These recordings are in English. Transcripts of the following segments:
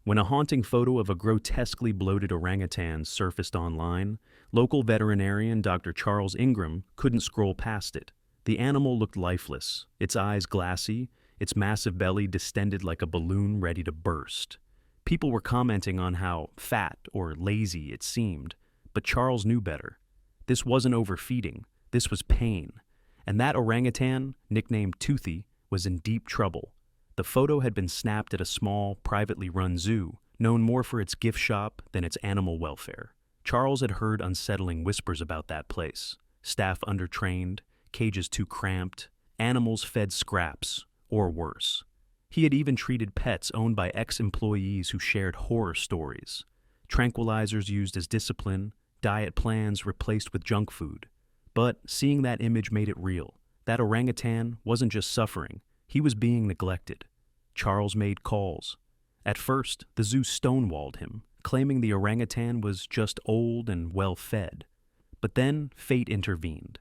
When a haunting photo of a grotesquely bloated orangutan surfaced online, local veterinarian Dr. Charles Ingram couldn't scroll past it. The animal looked lifeless, its eyes glassy, its massive belly distended like a balloon ready to burst. People were commenting on how fat or lazy it seemed, but Charles knew better. This wasn't overfeeding, this was pain. And that orangutan, nicknamed Toothy, was in deep trouble. The photo had been snapped at a small, privately run zoo, known more for its gift shop than its animal welfare. Charles had heard unsettling whispers about that place. Staff undertrained, cages too cramped, animals fed scraps, or worse. He had even treated pets owned by ex-employees who shared horror stories. Tranquilizers used as discipline, diet plans replaced with junk food. But seeing that image made it real. That orangutan wasn't just suffering, he was being neglected. Charles made calls. At first, the zoo stonewalled him, claiming the orangutan was just old and well-fed. But then fate intervened.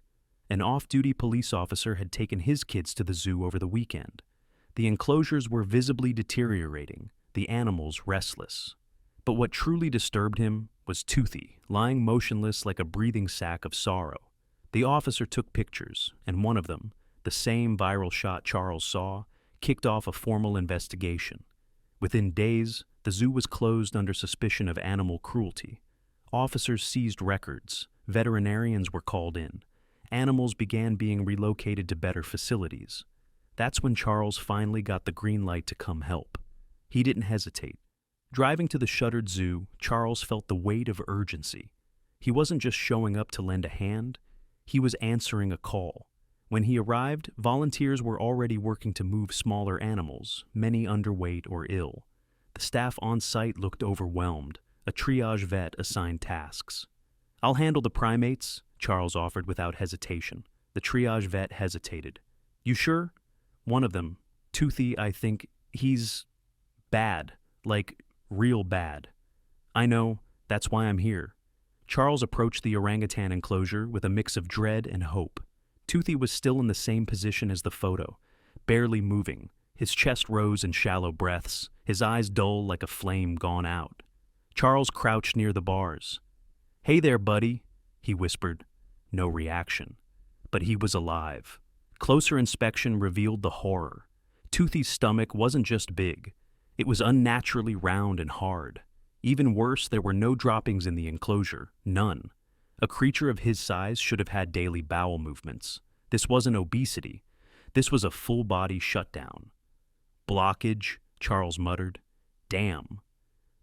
An off-duty police officer had taken his kids to the zoo over the weekend. The enclosures were visibly deteriorating, the animals restless. But what truly disturbed him was Toothy, lying motionless like a breathing sack of sorrow. The officer took pictures, and one of them, the same viral shot Charles saw, kicked off a formal investigation. Within days, the zoo was closed under suspicion of animal cruelty. Officers seized records, veterinarians were called in. Animals began being relocated to better facilities. That's when Charles finally got the green light to come help. He didn't hesitate. Driving to the shuttered zoo, Charles felt the weight of urgency. He wasn't just showing up to lend a hand, he was answering a call. When he arrived, volunteers were already working to move smaller animals, many underweight or ill. The staff on site looked overwhelmed. A triage vet assigned tasks. "I'll handle the primates," Charles offered without hesitation. The triage vet hesitated. "You sure?" One of them, Toothy, I think, he's bad, like real bad. "I know, that's why I'm here." Charles approached the orangutan enclosure with a mix of dread and hope. Toothy was still in the same position as the photo, barely moving. His chest rose in shallow breaths, his eyes dull like a flame gone out. Charles crouched near the bars. "Hey there, buddy," he whispered. No reaction. But he was alive. Closer inspection revealed the horror. Toothy's stomach wasn't just big. It was unnaturally round and hard. Even worse, there were no droppings in the enclosure, none. A creature of his size should have had daily bowel movements. This wasn't obesity. This was a full-body shutdown. "Blockage," Charles muttered. "Damn."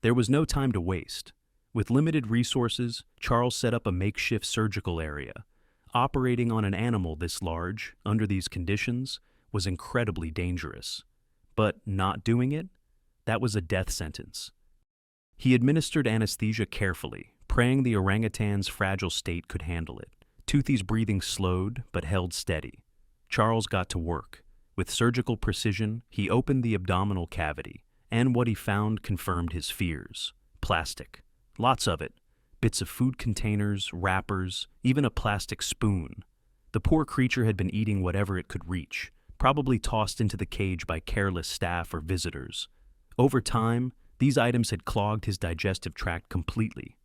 There was no time to waste. With limited resources, Charles set up a makeshift surgical area. Operating on an animal this large, under these conditions, was incredibly dangerous. But not doing it? That was a death sentence. He administered anesthesia carefully, praying the orangutan's fragile state could handle it. Toothy's breathing slowed, but held steady. Charles got to work. With surgical precision, he opened the abdominal cavity, and what he found confirmed his fears. Plastic. Lots of it. Bits of food containers, wrappers, even a plastic spoon. The poor creature had been eating whatever it could reach, probably tossed into the cage by careless staff or visitors. Over time, these items had clogged his digestive tract completely.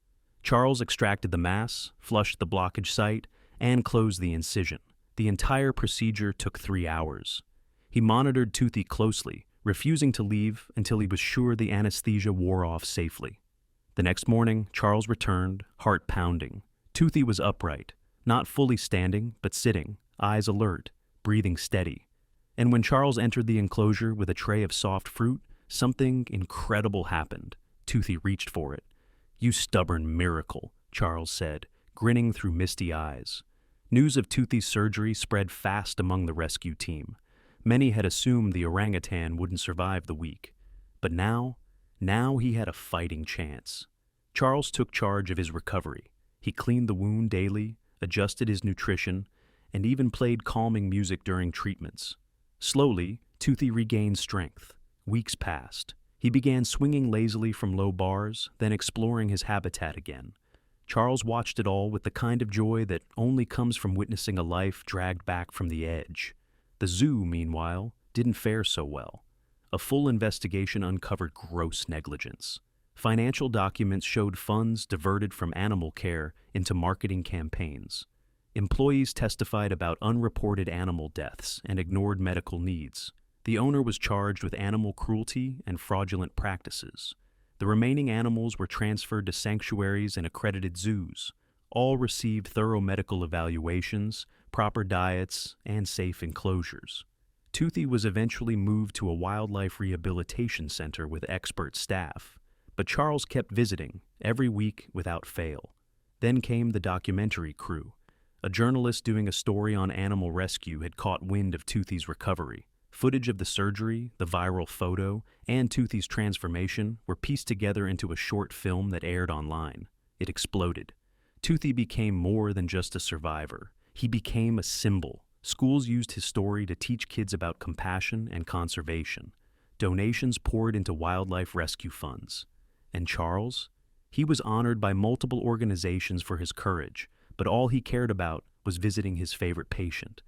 Charles extracted the mass, flushed the blockage site, and closed the incision. The entire procedure took 3 hours. He monitored Toothy closely, refusing to leave until he was sure the anesthesia wore off safely. The next morning, Charles returned, heart pounding. Toothy was upright, not fully standing, but sitting, eyes alert, breathing steady. And when Charles entered the enclosure with a tray of soft fruit, something incredible happened. Toothy reached for it. "You stubborn miracle," Charles said, grinning through misty eyes. News of Toothy's surgery spread fast among the rescue team. Many had assumed the orangutan wouldn't survive the week. But now he had a fighting chance. Charles took charge of his recovery. He cleaned the wound daily, adjusted his nutrition, and even played calming music during treatments. Slowly, Toothy regained strength. Weeks passed. He began swinging lazily from low bars, then exploring his habitat again. Charles watched it all with the kind of joy that only comes from witnessing a life dragged back from the edge. The zoo, meanwhile, didn't fare so well. A full investigation uncovered gross negligence. Financial documents showed funds diverted from animal care into marketing campaigns. Employees testified about unreported animal deaths and ignored medical needs. The owner was charged with animal cruelty and fraudulent practices. The remaining animals were transferred to sanctuaries and accredited zoos. All received thorough medical evaluations, proper diets, and safe enclosures. Toothy was eventually moved to a wildlife rehabilitation center with expert staff, but Charles kept visiting every week without fail. Then came the documentary crew. A journalist doing a story on animal rescue had caught wind of Toothy's recovery. Footage of the surgery, the viral photo, and Toothy's transformation were pieced together into a short film that aired online. It exploded. Toothy became more than just a survivor. He became a symbol. Schools used his story to teach kids about compassion and conservation. Donations poured into wildlife rescue funds. And Charles? He was honored by multiple organizations for his courage, but all he cared about was visiting his favorite patient.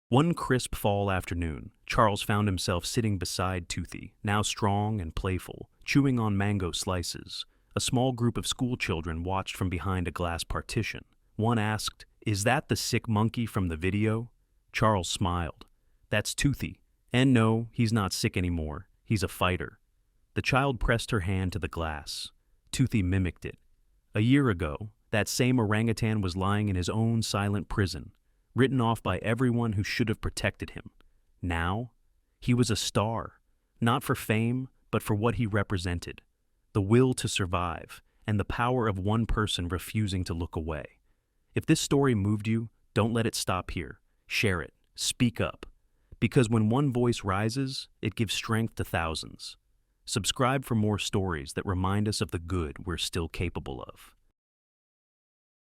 One crisp fall afternoon, Charles found himself sitting beside Toothy, now strong and playful, chewing on mango slices. A small group of school children watched from behind a glass partition. One asked, "Is that the sick monkey from the video?" Charles smiled. "That's Toothy. And no, he's not sick anymore. He's a fighter." The child pressed her hand to the glass. Toothy mimicked it. A year ago, that same orangutan was lying in his own silent prison, written off by everyone who should have protected him. Now, he was a star, not for fame, but for what he represented: the will to survive and the power of one person refusing to look away. If this story moved you, don't let it stop here. Share it. Speak up. Because when one voice rises, it gives strength to thousands. Subscribe for more stories that remind us of the good we're still capable of.